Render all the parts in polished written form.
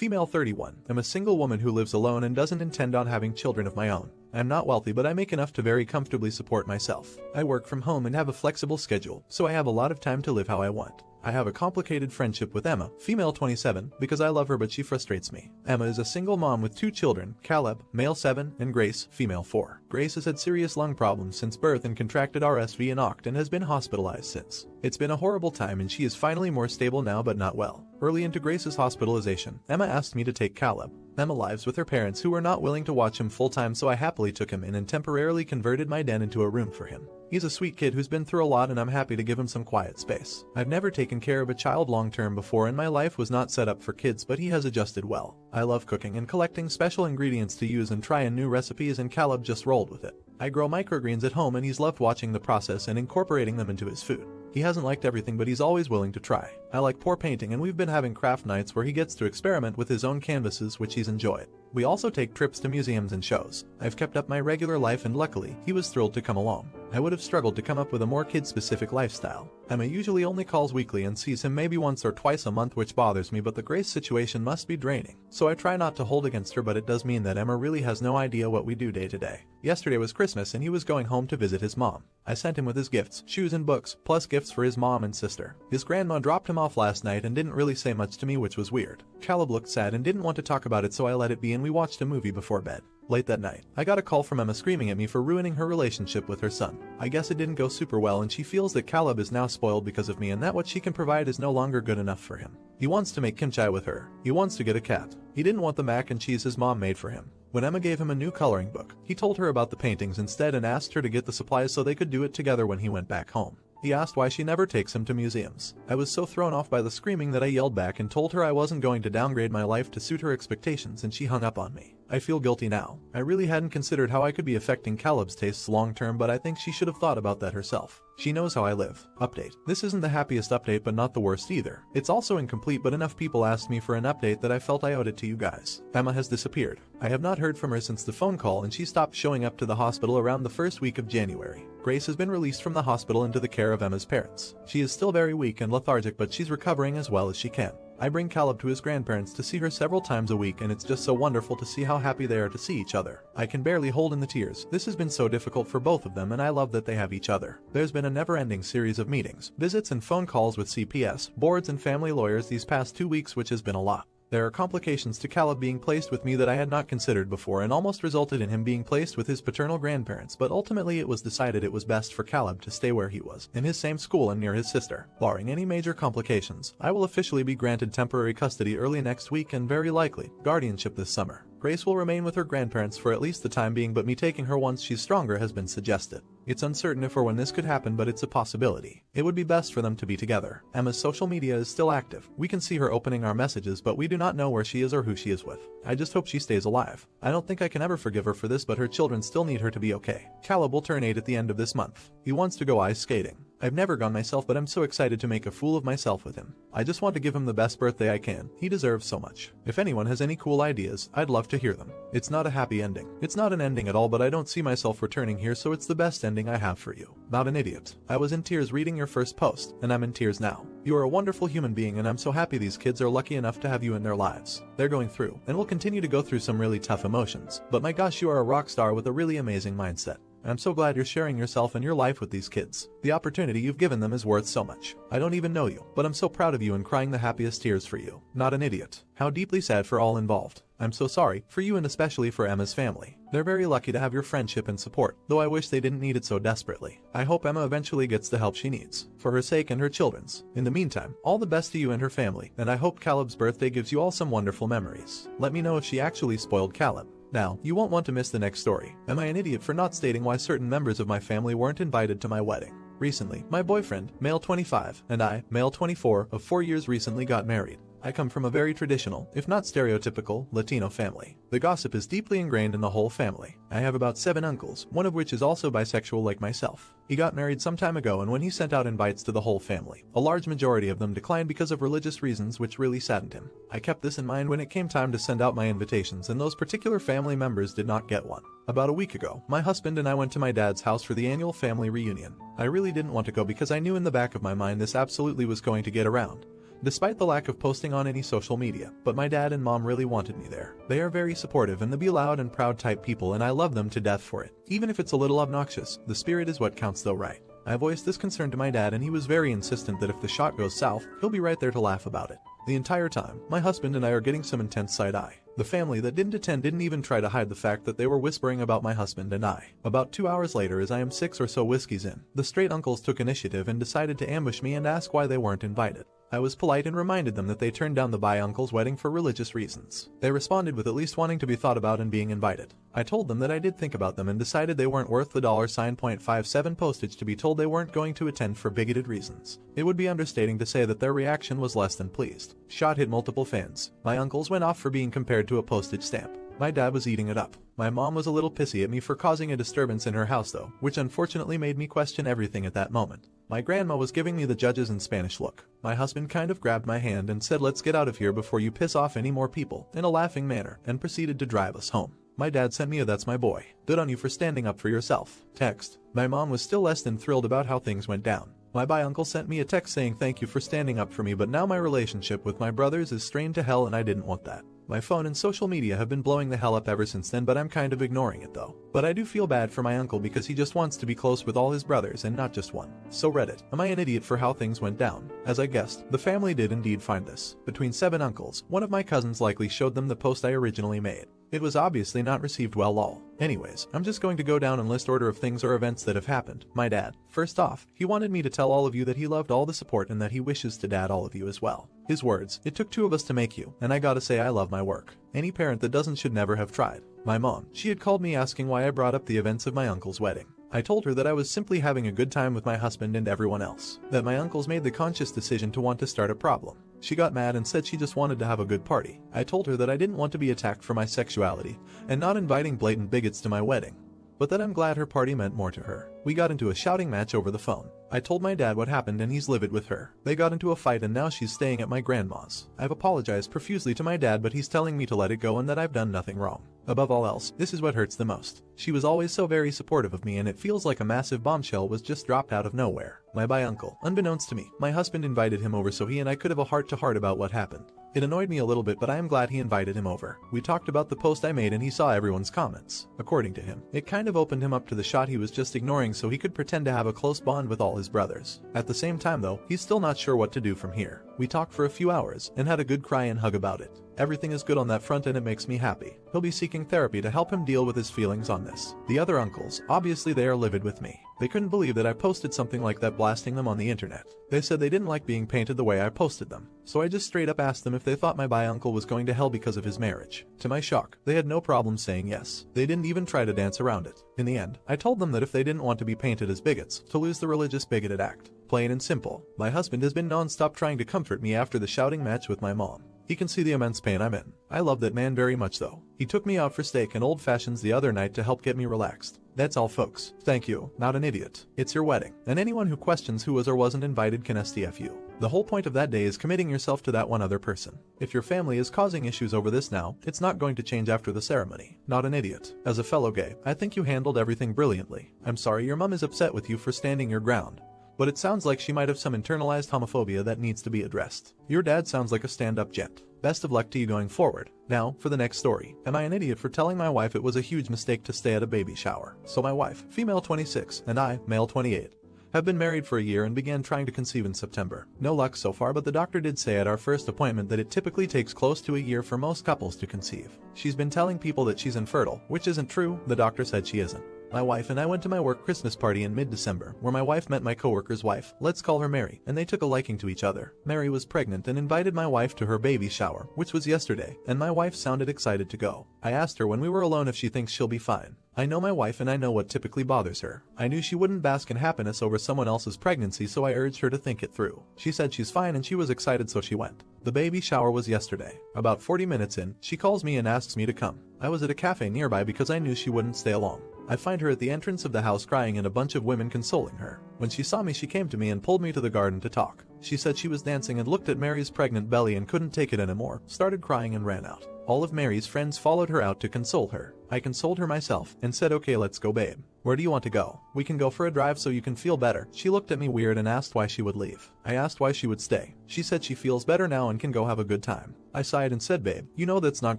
Female 31. I'm a single woman who lives alone and doesn't intend on having children of my own. I'm not wealthy, but I make enough to very comfortably support myself. I work from home and have a flexible schedule, so I have a lot of time to live how I want. I have a complicated friendship with Emma, female 27, because I love her but she frustrates me. Emma is a single mom with 2 children, Caleb, male 7, and Grace, female 4. Grace has had serious lung problems since birth and contracted RSV and OCT and has been hospitalized since. It's been a horrible time and she is finally more stable now but not well. Early into Grace's hospitalization, Emma asked me to take Caleb. Emma lives with her parents who were not willing to watch him full-time, so I happily took him in and temporarily converted my den into a room for him. He's a sweet kid who's been through a lot and I'm happy to give him some quiet space. I've never taken care of a child long-term before and my life was not set up for kids, but he has adjusted well. I love cooking and collecting special ingredients to use and trying new recipes, and Caleb just rolled with it. I grow microgreens at home and he's loved watching the process and incorporating them into his food. He hasn't liked everything, but he's always willing to try. I like pour painting and we've been having craft nights where he gets to experiment with his own canvases, which he's enjoyed. We also take trips to museums and shows. I've kept up my regular life and luckily, he was thrilled to come along. I would have struggled to come up with a more kid-specific lifestyle. Emma usually only calls weekly and sees him maybe once or twice a month, which bothers me, but the Grace situation must be draining. So I try not to hold against her, but it does mean that Emma really has no idea what we do day to day. Yesterday was Christmas and he was going home to visit his mom. I sent him with his gifts, shoes and books, plus gifts for his mom and sister. His grandma dropped him off last night and didn't really say much to me, which was weird. Caleb looked sad and didn't want to talk about it, so I let it be and we watched a movie before bed. Late that night, I got a call from Emma screaming at me for ruining her relationship with her son. I guess it didn't go super well and she feels that Caleb is now spoiled because of me and that what she can provide is no longer good enough for him. He wants to make kimchi with her. He wants to get a cat. He didn't want the mac and cheese his mom made for him. When Emma gave him a new coloring book, he told her about the paintings instead and asked her to get the supplies so they could do it together when he went back home. He asked why she never takes him to museums. I was so thrown off by the screaming that I yelled back and told her I wasn't going to downgrade my life to suit her expectations, and she hung up on me. I feel guilty now. I really hadn't considered how I could be affecting Caleb's tastes long term, but I think she should have thought about that herself. She knows how I live. Update. This isn't the happiest update, but not the worst either. It's also incomplete, but enough people asked me for an update that I felt I owed it to you guys. Emma has disappeared. I have not heard from her since the phone call, and she stopped showing up to the hospital around the first week of January. Grace has been released from the hospital into the care of Emma's parents. She is still very weak and lethargic, but she's recovering as well as she can. I bring Caleb to his grandparents to see her several times a week, and it's just so wonderful to see how happy they are to see each other. I can barely hold in the tears. This has been so difficult for both of them, and I love that they have each other. There's been a never-ending series of meetings, visits, and phone calls with CPS, boards, and family lawyers these past 2 weeks, which has been a lot. There are complications to Caleb being placed with me that I had not considered before and almost resulted in him being placed with his paternal grandparents, but ultimately it was decided it was best for Caleb to stay where he was, in his same school and near his sister. Barring any major complications, I will officially be granted temporary custody early next week and very likely guardianship this summer. Grace will remain with her grandparents for at least the time being, but me taking her once she's stronger has been suggested. It's uncertain if or when this could happen, but it's a possibility. It would be best for them to be together. Emma's social media is still active. We can see her opening our messages, but we do not know where she is or who she is with. I just hope she stays alive. I don't think I can ever forgive her for this, but her children still need her to be okay. Caleb will turn 8 at the end of this month. He wants to go ice skating. I've never gone myself, but I'm so excited to make a fool of myself with him. I just want to give him the best birthday I can. He deserves so much. If anyone has any cool ideas, I'd love to hear them. It's not a happy ending. It's not an ending at all, but I don't see myself returning here, so it's the best ending I have for you. Not an idiot. I was in tears reading your first post, and I'm in tears now. You are a wonderful human being, and I'm so happy these kids are lucky enough to have you in their lives. They're going through, and will continue to go through, some really tough emotions. But my gosh, you are a rock star with a really amazing mindset. I'm so glad you're sharing yourself and your life with these kids. The opportunity you've given them is worth so much. I don't even know you, but I'm so proud of you and crying the happiest tears for you. Not an idiot. How deeply sad for all involved. I'm so sorry, for you and especially for Emma's family. They're very lucky to have your friendship and support, though I wish they didn't need it so desperately. I hope Emma eventually gets the help she needs, for her sake and her children's. In the meantime, all the best to you and her family, and I hope Caleb's birthday gives you all some wonderful memories. Let me know if she actually spoiled Caleb. Now, you won't want to miss the next story. Am I an idiot for not stating why certain members of my family weren't invited to my wedding? Recently, my boyfriend, male 25, and I, male 24, of 4 years recently got married. I come from a very traditional, if not stereotypical, Latino family. The gossip is deeply ingrained in the whole family. I have about 7 uncles, one of which is also bisexual like myself. He got married some time ago, and when he sent out invites to the whole family, a large majority of them declined because of religious reasons, which really saddened him. I kept this in mind when it came time to send out my invitations, and those particular family members did not get one. About a week ago, my husband and I went to my dad's house for the annual family reunion. I really didn't want to go because I knew in the back of my mind this absolutely was going to get around. despite the lack of posting on any social media, but my dad and mom really wanted me there. They are very supportive and the be loud and proud type people, and I love them to death for it. Even if it's a little obnoxious, the spirit is what counts though, right? I voiced this concern to my dad and he was very insistent that if the shot goes south, he'll be right there to laugh about it. The entire time, my husband and I are getting some intense side-eye. The family that didn't attend didn't even try to hide the fact that they were whispering about my husband and I. About 2 hours later, as I am 6 or so whiskeys in, the straight uncles took initiative and decided to ambush me and ask why they weren't invited. I was polite and reminded them that they turned down the bi uncle's wedding for religious reasons. They responded with at least wanting to be thought about and being invited. I told them that I did think about them and decided they weren't worth the $.57 postage to be told they weren't going to attend for bigoted reasons. It would be understating to say that their reaction was less than pleased. Shot hit multiple fans. My uncles went off for being compared to a postage stamp. My dad was eating it up. My mom was a little pissy at me for causing a disturbance in her house though, which unfortunately made me question everything at that moment. My grandma was giving me the judges in Spanish look. My husband kind of grabbed my hand and said, "Let's get out of here before you piss off any more people," in a laughing manner, and proceeded to drive us home. My dad sent me a "That's my boy. Good on you for standing up for yourself" text. My mom was still less than thrilled about how things went down. My bi uncle sent me a text saying thank you for standing up for me, but now my relationship with my brothers is strained to hell and I didn't want that. My phone and social media have been blowing the hell up ever since then, but I'm kind of ignoring it though. But I do feel bad for my uncle because he just wants to be close with all his brothers and not just one. So Reddit, am I an idiot for how things went down? As I guessed, the family did indeed find this. Between 7 uncles, one of my cousins likely showed them the post I originally made. It was obviously not received well lol. Anyways, I'm just going to go down and list order of things or events that have happened. My dad. First off, he wanted me to tell all of you that he loved all the support and that he wishes to dad all of you as well. His words, "It took 2 of us to make you, and I gotta say I love my work. Any parent that doesn't should never have tried." My mom. She had called me asking why I brought up the events of my uncle's wedding. I told her that I was simply having a good time with my husband and everyone else. That my uncles made the conscious decision to want to start a problem. She got mad and said she just wanted to have a good party. I told her that I didn't want to be attacked for my sexuality and not inviting blatant bigots to my wedding, but that I'm glad her party meant more to her. We got into a shouting match over the phone. I told my dad what happened and he's livid with her. They got into a fight and now she's staying at my grandma's. I've apologized profusely to my dad, but he's telling me to let it go and that I've done nothing wrong. Above all else, this is what hurts the most. She was always so very supportive of me and it feels like a massive bombshell was just dropped out of nowhere. My bi uncle. Unbeknownst to me, my husband invited him over so he and I could have a heart-to-heart about what happened. It annoyed me a little bit, but I am glad he invited him over. We talked about the post I made and he saw everyone's comments. According to him, it kind of opened him up to the shot he was just ignoring so he could pretend to have a close bond with all his brothers. At the same time though, he's still not sure what to do from here. We talked for a few hours and had a good cry and hug about it. Everything is good on that front and it makes me happy. He'll be seeking therapy to help him deal with his feelings on this. The other uncles, obviously they are livid with me. They couldn't believe that I posted something like that, blasting them on the internet. They said they didn't like being painted the way I posted them. So I just straight up asked them if they thought my bi uncle was going to hell because of his marriage. To my shock, they had no problem saying yes. They didn't even try to dance around it. In the end, I told them that if they didn't want to be painted as bigots, to lose the religious bigoted act. Plain and simple. My husband has been non-stop trying to comfort me after the shouting match with my mom. He can see the immense pain I'm in. I love that man very much though. He took me out for steak and old fashions the other night to help get me relaxed. That's all folks. Thank you. Not an idiot. It's your wedding. And anyone who questions who was or wasn't invited can STF you. The whole point of that day is committing yourself to that one other person. If your family is causing issues over this now, it's not going to change after the ceremony. Not an idiot. As a fellow gay, I think you handled everything brilliantly. I'm sorry your mom is upset with you for standing your ground, but it sounds like she might have some internalized homophobia that needs to be addressed. Your dad sounds like a stand-up gent. Best of luck to you going forward. Now, for the next story. Am I an idiot for telling my wife it was a huge mistake to stay at a baby shower? So my wife, female 26, and I, male 28, have been married for a year and began trying to conceive in September. No luck so far, but the doctor did say at our first appointment that it typically takes close to a year for most couples to conceive. She's been telling people that she's infertile, which isn't true. The doctor said she isn't. My wife and I went to my work Christmas party in mid-December, where my wife met my coworker's wife, let's call her Mary, and they took a liking to each other. Mary was pregnant and invited my wife to her baby shower, which was yesterday, and my wife sounded excited to go. I asked her when we were alone if she thinks she'll be fine. I know my wife and I know what typically bothers her. I knew she wouldn't bask in happiness over someone else's pregnancy, so I urged her to think it through. She said she's fine and she was excited, so she went. The baby shower was yesterday. About 40 minutes in, she calls me and asks me to come. I was at a cafe nearby because I knew she wouldn't stay along. I find her at the entrance of the house crying and a bunch of women consoling her. When she saw me, she came to me and pulled me to the garden to talk. She said she was dancing and looked at Mary's pregnant belly and couldn't take it anymore, started crying and ran out. All of Mary's friends followed her out to console her. I consoled her myself and said, "Okay, let's go babe." Where do you want to go? We can go for a drive so you can feel better. She looked at me weird and asked why she would leave. I asked why she would stay. She said she feels better now and can go have a good time. I sighed and said, babe, you know that's not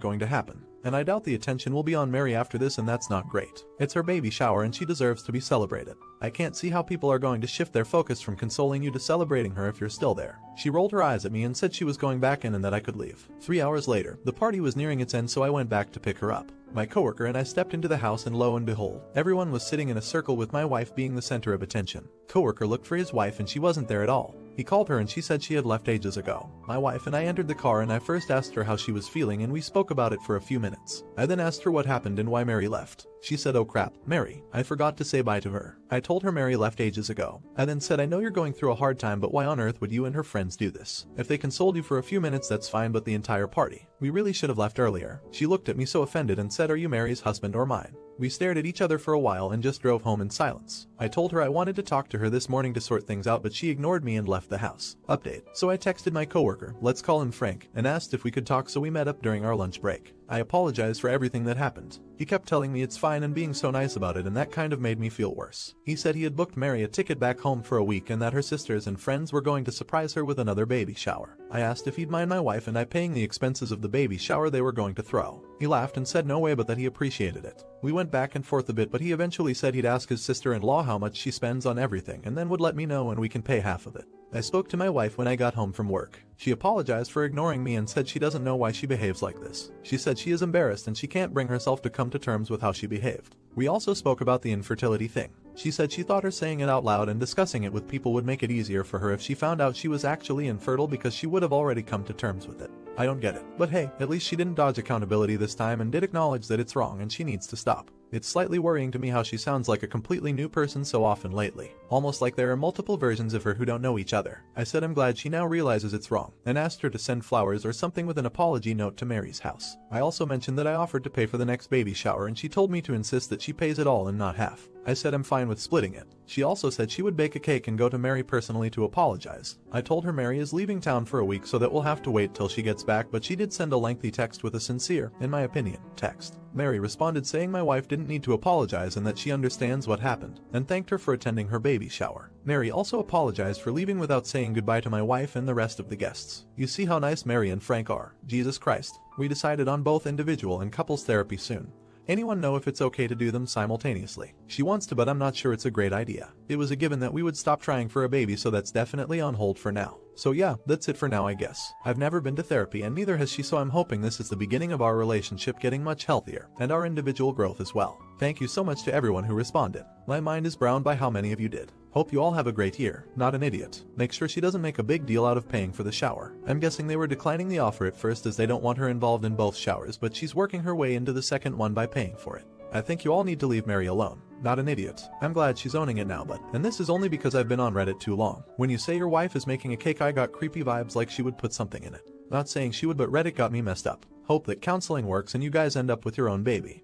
going to happen. And I doubt the attention will be on Mary after this, and that's not great. It's her baby shower and she deserves to be celebrated. I can't see how people are going to shift their focus from consoling you to celebrating her if you're still there. She rolled her eyes at me and said she was going back in and that I could leave. 3 hours later, the party was nearing its end, so I went back to pick her up. My coworker and I stepped into the house, and lo and behold, everyone was sitting in a circle with my wife being the center of attention. Coworker looked for his wife and she wasn't there at all. He called her and she said she had left ages ago. My wife and I entered the car and I first asked her how she was feeling, and we spoke about it for a few minutes. I then asked her what happened and why Mary left. She said, oh crap, Mary, I forgot to say bye to her. I told her Mary left ages ago. I then said, I know you're going through a hard time, but why on earth would you and her friends do this? If they consoled you for a few minutes, that's fine, but the entire party. We really should have left earlier. She looked at me so offended and said, are you Mary's husband or mine? We stared at each other for a while and just drove home in silence. I told her I wanted to talk to her this morning to sort things out, but she ignored me and left the house. Update. So I texted my coworker, let's call him Frank, and asked if we could talk, so we met up during our lunch break. I apologized for everything that happened. He kept telling me it's fine and being so nice about it, and that kind of made me feel worse. He said he had booked Mary a ticket back home for a week and that her sisters and friends were going to surprise her with another baby shower. I asked if he'd mind my wife and I paying the expenses of the baby shower they were going to throw. He laughed and said no way, but that he appreciated it. We went back and forth a bit, but he eventually said he'd ask his sister-in-law how much she spends on everything and then would let me know and we can pay half of it. I spoke to my wife when I got home from work. She apologized for ignoring me and said she doesn't know why she behaves like this. She said she is embarrassed and she can't bring herself to come to terms with how she behaved. We also spoke about the infertility thing. She said she thought her saying it out loud and discussing it with people would make it easier for her if she found out she was actually infertile, because she would have already come to terms with it. I don't get it. But hey, at least she didn't dodge accountability this time and did acknowledge that it's wrong and she needs to stop. It's slightly worrying to me how she sounds like a completely new person so often lately. Almost like there are multiple versions of her who don't know each other. I said I'm glad she now realizes it's wrong, and asked her to send flowers or something with an apology note to Mary's house. I also mentioned that I offered to pay for the next baby shower, and she told me to insist that she pays it all and not half. I said I'm fine with splitting it. She also said she would bake a cake and go to Mary personally to apologize. I told her Mary is leaving town for a week, so that we'll have to wait till she gets back, but she did send a lengthy text with a sincere, in my opinion, text. Mary responded saying my wife didn't need to apologize and that she understands what happened, and thanked her for attending her baby shower. Mary also apologized for leaving without saying goodbye to my wife and the rest of the guests. You see how nice Mary and Frank are. Jesus Christ. We decided on both individual and couples therapy soon. Anyone know if it's okay to do them simultaneously? She wants to, but I'm not sure it's a great idea. It was a given that we would stop trying for a baby, so that's definitely on hold for now. So yeah, that's it for now, I guess. I've never been to therapy and neither has she, so I'm hoping this is the beginning of our relationship getting much healthier, and our individual growth as well. Thank you so much to everyone who responded. My mind is browned by how many of you did. Hope you all have a great year. Not an idiot. Make sure she doesn't make a big deal out of paying for the shower. I'm guessing they were declining the offer at first as they don't want her involved in both showers, but she's working her way into the second one by paying for it. I think you all need to leave Mary alone. Not an idiot. I'm glad she's owning it now, and this is only because I've been on Reddit too long. When you say your wife is making a cake, I got creepy vibes like she would put something in it. Not saying she would, but Reddit got me messed up. Hope that counseling works and you guys end up with your own baby.